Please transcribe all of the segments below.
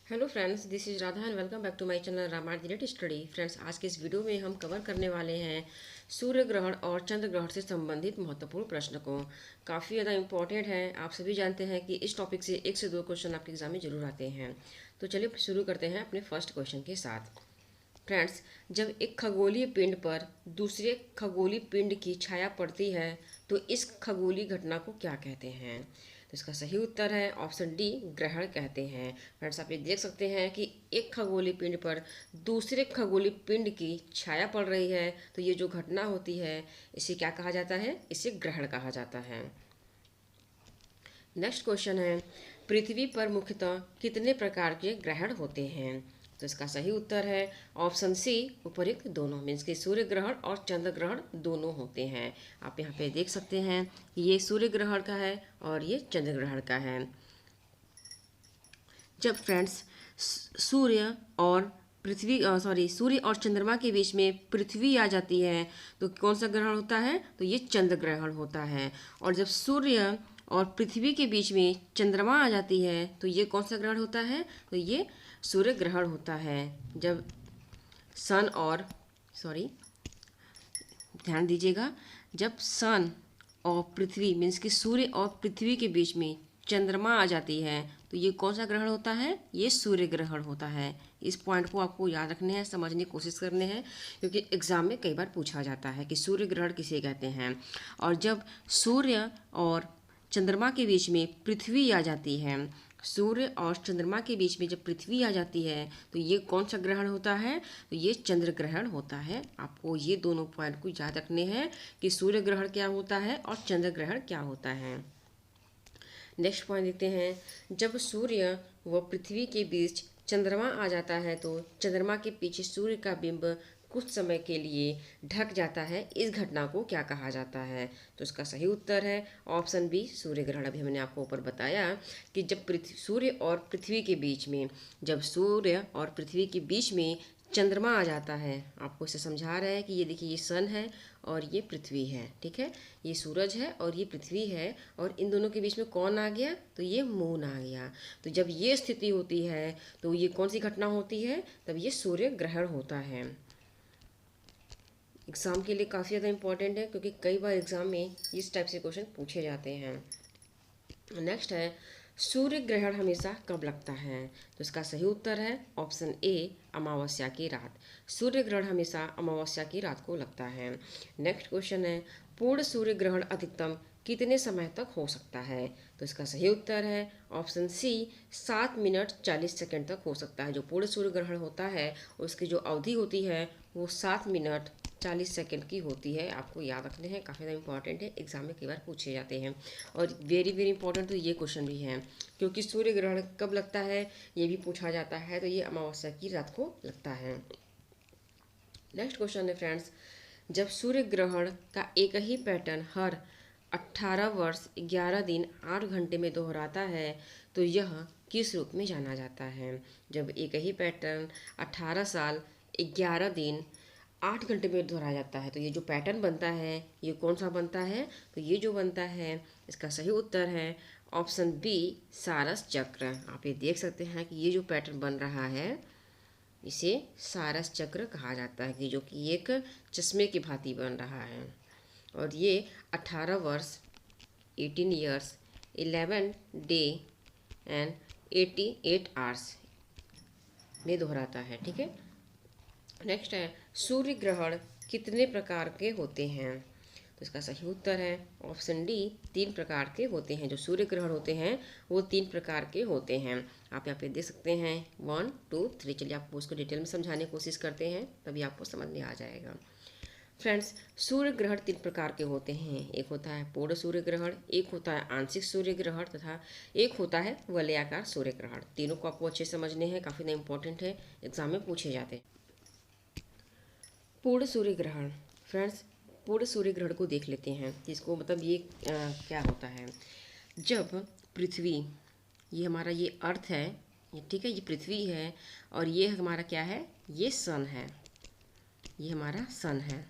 Hello friends, this is Radha and welcome back to my channel Ramayan the latest study. Friends, आज के इस video में हम कवर करने वाले हैं सूर्य ग्रहण और चंद्र ग्रहण से संबंधित महत्वपूर्ण प्रश्न को। काफ़ी ज़्यादा इंपॉर्टेंट है। आप सभी जानते हैं कि इस टॉपिक से 1 से 2 क्वेश्चन आपके एग्जाम में जरूर आते हैं। तो चलिए शुरू करते हैं अपने फर्स्ट क्वेश्चन के साथ। फ्रेंड्स, जब एक खगोलीय पिंड पर दूसरे खगोलीय पिंड की छाया पड़ती है तो इस खगोलीय घटना को क्या कहते हैं? तो इसका सही उत्तर है ऑप्शन डी, ग्रहण कहते हैं। फ्रेंड्स, आप ये देख सकते हैं कि एक खगोलीय पिंड पर दूसरे खगोलीय पिंड की छाया पड़ रही है, तो ये जो घटना होती है इसे क्या कहा जाता है? इसे ग्रहण कहा जाता है। नेक्स्ट क्वेश्चन है, पृथ्वी पर मुख्यतः कितने प्रकार के ग्रहण होते हैं? तो इसका सही उत्तर है ऑप्शन सी, उपरोक्त दोनों। मीन्स कि सूर्य ग्रहण और चंद्र ग्रहण दोनों होते हैं। आप यहाँ पे देख सकते हैं ये सूर्य ग्रहण का है और ये चंद्र ग्रहण का है। जब फ्रेंड्स सूर्य और सूर्य और चंद्रमा के बीच में पृथ्वी आ जाती है तो कौन सा ग्रहण होता है? तो ये चंद्र ग्रहण होता है। और जब सूर्य और पृथ्वी के बीच में चंद्रमा आ जाती है तो ये कौन सा ग्रहण होता है? तो ये सूर्य ग्रहण होता है। जब सन और सॉरी ध्यान दीजिएगा, जब सन और पृथ्वी मीन्स कि सूर्य और पृथ्वी के बीच में चंद्रमा आ जाती है तो ये कौन सा ग्रहण होता है? ये सूर्य ग्रहण होता है। इस पॉइंट को आपको याद रखने हैं, समझने की कोशिश करने हैं, क्योंकि एग्जाम में कई बार पूछा जाता है कि सूर्य ग्रहण किसे कहते हैं। और जब सूर्य और चंद्रमा के बीच में पृथ्वी आ जाती है, सूर्य और चंद्रमा के बीच में जब पृथ्वी आ जाती है तो ये कौन सा ग्रहण होता है? तो ये चंद्र ग्रहण होता है। आपको ये दोनों पॉइंट को याद रखने हैं कि सूर्य ग्रहण क्या होता है और चंद्र ग्रहण क्या होता है। नेक्स्ट पॉइंट देखते हैं, जब सूर्य व पृथ्वी के बीच चंद्रमा आ जाता है तो चंद्रमा के पीछे सूर्य का बिंब कुछ समय के लिए ढक जाता है। इस घटना को क्या कहा जाता है? तो इसका सही उत्तर है ऑप्शन बी, सूर्य ग्रहण। अभी मैंने आपको ऊपर बताया कि जब सूर्य और पृथ्वी के बीच में जब सूर्य और पृथ्वी के बीच में चंद्रमा आ जाता है, आपको इसे समझा रहा है कि ये देखिए ये सन है और ये पृथ्वी है, ठीक है। ये सूरज है और ये पृथ्वी है और इन दोनों के बीच में कौन आ गया? तो ये मून आ गया। तो जब ये स्थिति होती है तो ये कौन सी घटना होती है? तब ये सूर्य ग्रहण होता है। एग्ज़ाम के लिए काफ़ी ज़्यादा इंपॉर्टेंट है क्योंकि कई बार एग्ज़ाम में इस टाइप से क्वेश्चन पूछे जाते हैं। नेक्स्ट है, सूर्य ग्रहण हमेशा कब लगता है? तो इसका सही उत्तर है ऑप्शन ए, अमावस्या की रात। सूर्य ग्रहण हमेशा अमावस्या की रात को लगता है। नेक्स्ट क्वेश्चन है, पूर्ण सूर्य ग्रहण अधिकतम कितने समय तक हो सकता है? तो इसका सही उत्तर है ऑप्शन सी, 7 मिनट 40 सेकंड तक हो सकता है। जो पूर्ण सूर्य ग्रहण होता है उसकी जो अवधि होती है वो 7 मिनट 40 सेकंड की होती है। आपको याद रखने हैं, काफ़ी ज़्यादा इंपॉर्टेंट है, एग्जाम में कई बार पूछे जाते हैं। और वेरी वेरी इंपॉर्टेंट तो ये क्वेश्चन भी है क्योंकि सूर्य ग्रहण कब लगता है ये भी पूछा जाता है, तो ये अमावस्या की रात को लगता है। नेक्स्ट क्वेश्चन है फ्रेंड्स, जब सूर्य ग्रहण का एक ही पैटर्न हर 18 वर्ष 11 दिन 8 घंटे में दोहराता है तो यह किस रूप में जाना जाता है? जब एक ही पैटर्न 18 साल 11 दिन 8 घंटे में दोहराया जाता है तो ये जो पैटर्न बनता है ये कौन सा बनता है? तो ये जो बनता है इसका सही उत्तर है ऑप्शन बी, सारस चक्र। आप ये देख सकते हैं कि ये जो पैटर्न बन रहा है इसे सारस चक्र कहा जाता है, कि जो कि एक चश्मे की भांति बन रहा है। और ये 18 वर्ष 18 ईयर्स 11 डे एंड 88 आवर्स में दोहराता है, ठीक है। नेक्स्ट है, सूर्य ग्रहण कितने प्रकार के होते हैं? तो इसका सही उत्तर है ऑप्शन डी, 3 प्रकार के होते हैं। जो सूर्य ग्रहण होते हैं वो 3 प्रकार के होते हैं। आप यहाँ पे देख सकते हैं 1 2 3। चलिए आपको उसको डिटेल में समझाने की कोशिश करते हैं, तभी आपको समझ में आ जाएगा। फ्रेंड्स, सूर्य ग्रहण 3 प्रकार के होते हैं। एक होता है पूर्ण सूर्य ग्रहण, एक होता है आंशिक सूर्य ग्रहण तथा एक होता है वलयाकार सूर्य ग्रहण। तीनों को आपको अच्छे समझने हैं, काफ़ी इंपॉर्टेंट है, एग्जाम में पूछे जाते हैं। पूर्ण सूर्य ग्रहण, फ्रेंड्स पूर्ण सूर्य ग्रहण को देख लेते हैं। इसको मतलब ये क्या होता है? जब पृथ्वी, ये हमारा ये अर्थ है, ये ठीक है, ये पृथ्वी है और ये हमारा क्या है? ये सन है, ये हमारा सन है,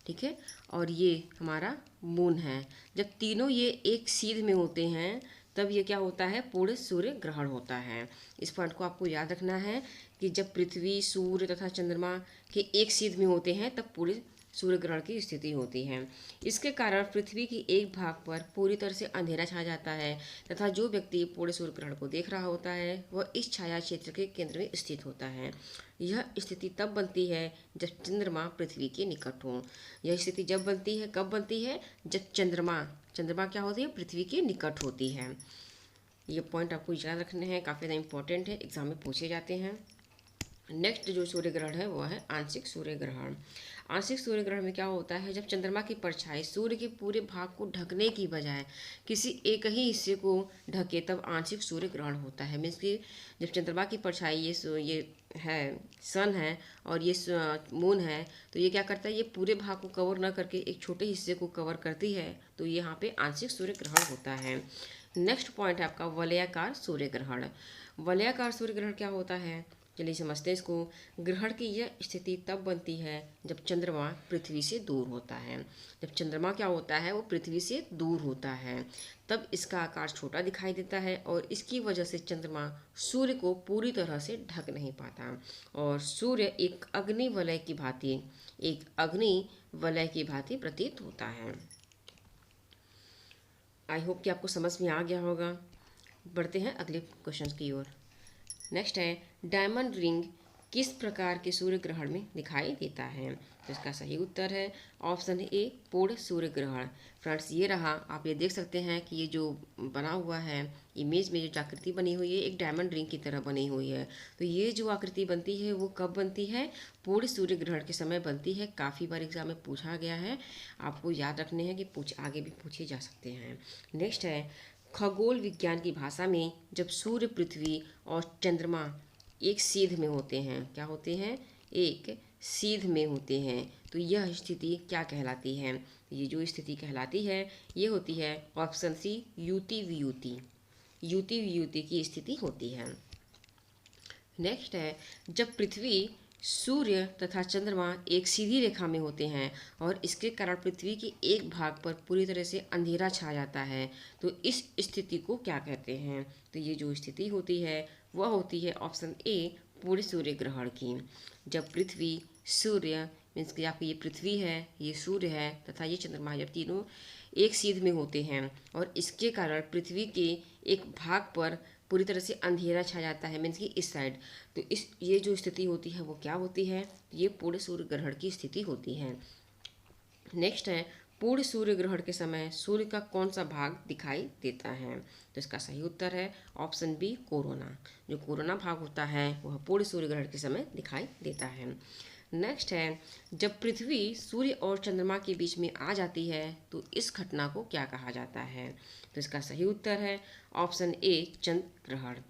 ठीक है। और ये हमारा मून है। जब तीनों ये एक सीध में होते हैं तब ये क्या होता है, पूर्ण सूर्य ग्रहण होता है। इस पॉइंट को आपको याद रखना है कि जब पृथ्वी, सूर्य तथा चंद्रमा के एक सीध में होते हैं तब पूरे सूर्य ग्रहण की स्थिति होती है। इसके कारण पृथ्वी की एक भाग पर पूरी तरह से अंधेरा छा जाता है तथा जो व्यक्ति पूरे सूर्य ग्रहण को देख रहा होता है वह इस छाया क्षेत्र के केंद्र में स्थित होता है। यह स्थिति तब बनती है जब चंद्रमा पृथ्वी के निकट हो। यह स्थिति जब बनती है, कब बनती है, जब चंद्रमा चंद्रमा क्या होती है, पृथ्वी के निकट होती है। ये पॉइंट आपको याद रखने हैं, काफ़ी ज़्यादा इंपॉर्टेंट है, एग्जाम में पूछे जाते हैं। नेक्स्ट जो सूर्य ग्रहण है वह है आंशिक सूर्य ग्रहण। आंशिक सूर्य ग्रहण में क्या होता है, जब चंद्रमा की परछाई सूर्य के पूरे भाग को ढकने की बजाय किसी एक ही हिस्से को ढके तब आंशिक सूर्य ग्रहण होता है। मीन्स कि जब चंद्रमा की परछाई ये है, सन है और ये मून है, तो ये क्या करता है, ये पूरे भाग को कवर ना करके एक छोटे हिस्से को कवर करती है, तो ये यहाँ पे आंशिक सूर्य ग्रहण होता है। नेक्स्ट पॉइंट है आपका वलयाकार सूर्य ग्रहण। वलयाकार सूर्य ग्रहण क्या होता है, चलिए समझते हैं इसको। ग्रहण की यह स्थिति तब बनती है जब चंद्रमा पृथ्वी से दूर होता है। जब चंद्रमा क्या होता है, वो पृथ्वी से दूर होता है, तब इसका आकार छोटा दिखाई देता है और इसकी वजह से चंद्रमा सूर्य को पूरी तरह से ढक नहीं पाता और सूर्य एक अग्नि वलय की भांति प्रतीत होता है। आई होप कि आपको समझ में आ गया होगा। बढ़ते हैं अगले क्वेश्चन की ओर। नेक्स्ट है, डायमंड रिंग किस प्रकार के सूर्य ग्रहण में दिखाई देता है। तो इसका सही उत्तर है ऑप्शन ए, पूर्ण सूर्य ग्रहण। फ्रेंड्स ये रहा, आप ये देख सकते हैं कि ये जो बना हुआ है इमेज में, जो आकृति बनी हुई है एक डायमंड रिंग की तरह बनी हुई है। तो ये जो आकृति बनती है वो कब बनती है, पूर्ण सूर्य ग्रहण के समय बनती है। काफ़ी बार एग्जाम में पूछा गया है, आपको याद रखने हैं कि आगे भी पूछे जा सकते हैं। नेक्स्ट है, खगोल विज्ञान की भाषा में जब सूर्य, पृथ्वी और चंद्रमा एक सीध में होते हैं, क्या होते हैं, एक सीध में होते हैं, तो यह स्थिति क्या कहलाती है। ये जो स्थिति कहलाती है ये होती है ऑप्शन सी, युति वियुति की स्थिति होती है। नेक्स्ट है, जब पृथ्वी, सूर्य तथा चंद्रमा एक सीधी रेखा में होते हैं और इसके कारण पृथ्वी के एक भाग पर पूरी तरह से अंधेरा छा जाता है, तो इस स्थिति को क्या कहते हैं। तो ये जो स्थिति होती है वह होती है ऑप्शन ए, पूर्ण सूर्य ग्रहण की। जब पृथ्वी, सूर्य मीन्स कि आपकी ये पृथ्वी है, ये सूर्य है तथा ये चंद्रमा, जब तीनों एक सीध में होते हैं और इसके कारण पृथ्वी के एक भाग पर पूरी तरह से अंधेरा छा जाता है, मीन्स कि इस साइड, तो ये जो स्थिति होती है वो क्या होती है, ये पूर्ण सूर्य ग्रहण की स्थिति होती है। नेक्स्ट है, पूर्ण सूर्य ग्रहण के समय सूर्य का कौन सा भाग दिखाई देता है। तो इसका सही उत्तर है ऑप्शन बी, कोरोना। जो कोरोना भाग होता है वह पूर्ण सूर्य ग्रहण के समय दिखाई देता है। नेक्स्ट है, जब पृथ्वी, सूर्य और चंद्रमा के बीच में आ जाती है तो इस घटना को क्या कहा जाता है। तो इसका सही उत्तर है ऑप्शन ए, चंद्र ग्रहण।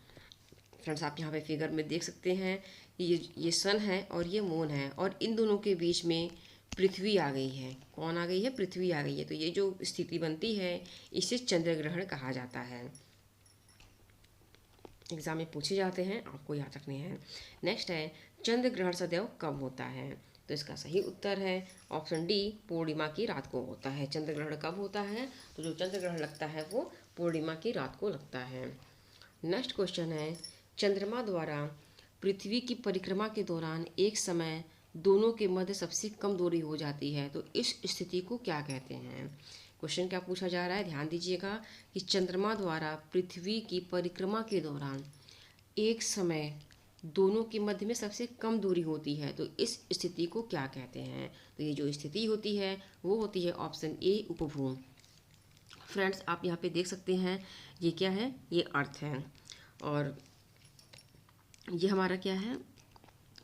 फ्रेंड्स आप यहाँ पे फिगर में देख सकते हैं, ये सन है और ये मून है और इन दोनों के बीच में पृथ्वी आ गई है। कौन आ गई है, पृथ्वी आ गई है। तो ये जो स्थिति बनती है इसे चंद्र ग्रहण कहा जाता है। एग्जाम में पूछे जाते हैं, आपको याद रखने हैं। नेक्स्ट है, चंद्र ग्रहण सदैव कब होता है। तो इसका सही उत्तर है ऑप्शन डी, पूर्णिमा की रात को होता है। चंद्र ग्रहण कब होता है, तो जो चंद्र ग्रहण लगता है वो पूर्णिमा की रात को लगता है। नेक्स्ट क्वेश्चन है, चंद्रमा द्वारा पृथ्वी की परिक्रमा के दौरान एक समय दोनों के मध्य सबसे कम दूरी हो जाती है, तो इस स्थिति को क्या कहते हैं। क्वेश्चन क्या पूछा जा रहा है, ध्यान दीजिएगा कि चंद्रमा द्वारा पृथ्वी की परिक्रमा के दौरान एक समय दोनों के मध्य में सबसे कम दूरी होती है, तो इस स्थिति को क्या कहते हैं। तो ये जो स्थिति होती है वो होती है ऑप्शन ए, उपभूम। फ्रेंड्स आप यहाँ पे देख सकते हैं ये क्या है, ये अर्थ है और ये हमारा क्या है,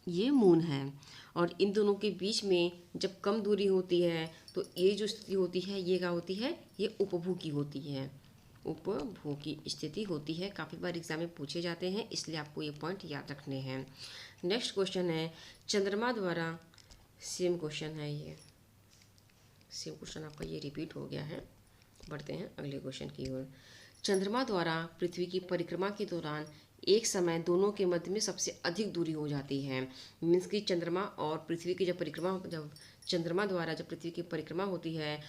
ये मून है और इन दोनों के बीच में जब कम दूरी होती है तो ये जो स्थिति होती है ये क्या होती है, ये उपभू की होती है, उपभू की स्थिति होती है। काफ़ी बार एग्जाम में पूछे जाते हैं, इसलिए आपको ये पॉइंट याद रखने हैं। नेक्स्ट क्वेश्चन है, चंद्रमा द्वारा, सेम क्वेश्चन है, ये सेम क्वेश्चन आपका ये रिपीट हो गया है। बढ़ते हैं अगले क्वेश्चन की ओर। चंद्रमा द्वारा पृथ्वी की परिक्रमा के दौरान एक समय दोनों के मध्य में सबसे अधिक दूरी हो जाती है। मीन्स कि चंद्रमा और पृथ्वी की जब चंद्रमा द्वारा जब पृथ्वी की परिक्रमा होती है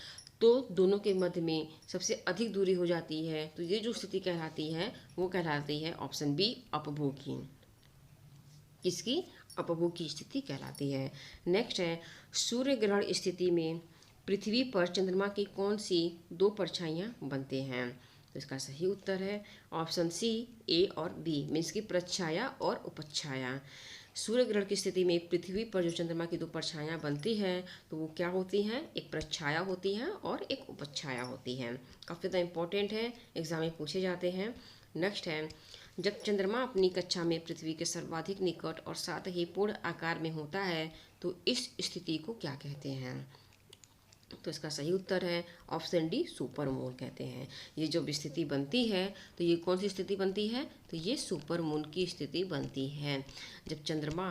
तो दोनों के मध्य में सबसे अधिक दूरी हो जाती है, तो ये जो स्थिति कहलाती है वो कहलाती है ऑप्शन बी अपभोगी। किसकी? अपभोग की स्थिति कहलाती है। नेक्स्ट है सूर्य ग्रहण स्थिति में पृथ्वी पर चंद्रमा की कौन सी दो परछाइयाँ बनते हैं? तो इसका सही उत्तर है ऑप्शन सी ए और बी, मीन्स की प्रच्छाया और उपच्छाया। सूर्य ग्रहण की स्थिति में पृथ्वी पर जो चंद्रमा की दो परछाइयाँ बनती हैं तो वो क्या होती हैं? एक प्रच्छाया होती हैं और एक उपच्छाया होती हैं। काफ़ी ज़्यादा इंपॉर्टेंट है, एग्जाम में पूछे जाते हैं। नेक्स्ट है जब चंद्रमा अपनी कक्षा में पृथ्वी के सर्वाधिक निकट और साथ ही पूर्ण आकार में होता है तो इस स्थिति को क्या कहते हैं? तो इसका सही उत्तर है ऑप्शन डी सुपर मून कहते हैं। ये जब स्थिति बनती है तो ये कौन सी स्थिति बनती है? तो ये सुपर मून की स्थिति बनती है। जब चंद्रमा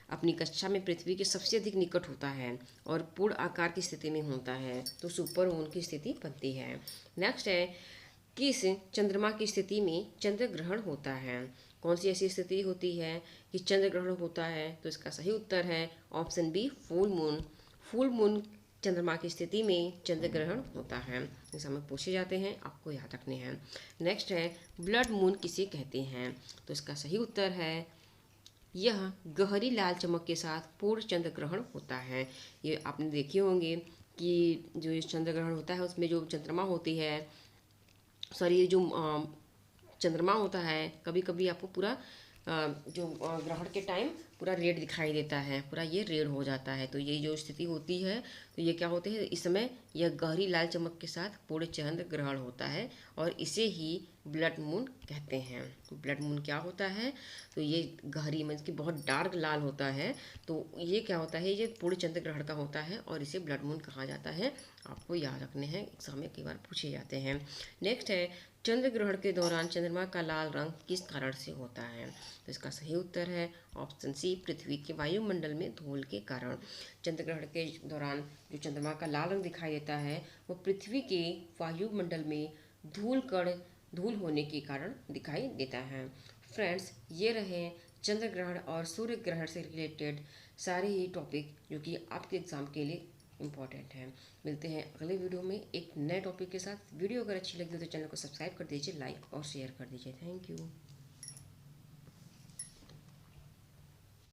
अपनी कक्षा में पृथ्वी के सबसे अधिक निकट होता है और पूर्ण आकार की स्थिति में होता है तो सुपर मून की स्थिति बनती है। नेक्स्ट है किस चंद्रमा की स्थिति में चंद्र ग्रहण होता है? कौन सी ऐसी स्थिति होती है कि चंद्र ग्रहण होता है? तो इसका सही उत्तर है option B full moon. Full moon चंद्रमा की स्थिति में चंद्र ग्रहण होता है। एग्जाम में पूछे जाते हैं, आपको याद रखने हैं। नेक्स्ट है ब्लड मून किसे कहते हैं? तो इसका सही उत्तर है यह गहरी लाल चमक के साथ पूर्ण चंद्र ग्रहण होता है। ये आपने देखे होंगे कि जो ये चंद्र ग्रहण होता है उसमें जो चंद्रमा होती है, सॉरी ये जो चंद्रमा होता है, कभी कभी आपको पूरा जो ग्रहण के टाइम पूरा रेड दिखाई देता है, पूरा ये रेड हो जाता है। तो ये जो स्थिति होती है तो ये क्या होते हैं, इस समय यह गहरी लाल चमक के साथ पूर्ण चंद्र ग्रहण होता है और इसे ही ब्लड मून कहते हैं। ब्लड मून क्या होता है? तो ये गहरी मीन्स की बहुत डार्क लाल होता है, तो ये क्या होता है, ये पूर्ण चंद्र ग्रहण का होता है और इसे ब्लड मून कहा जाता है। आपको याद रखने हैं, एग्जाम में कई बार पूछे जाते हैं। नेक्स्ट है चंद्र ग्रहण के दौरान चंद्रमा का लाल रंग किस कारण से होता है? तो इसका सही उत्तर है ऑप्शन सी पृथ्वी के वायुमंडल में धूल के कारण। चंद्र ग्रहण के दौरान जो चंद्रमा का लाल रंग दिखाई देता है वो पृथ्वी के वायुमंडल में धूल होने के कारण दिखाई देता है। फ्रेंड्स, ये रहे चंद्र ग्रहण और सूर्य ग्रहण से रिलेटेड सारे ही टॉपिक जो कि आपके एग्जाम के लिए इम्पॉर्टेंट है। मिलते हैं अगले वीडियो में एक नए टॉपिक के साथ। वीडियो अगर अच्छी लगी हो तो चैनल को सब्सक्राइब कर दीजिए, लाइक और शेयर कर दीजिए। Thank you.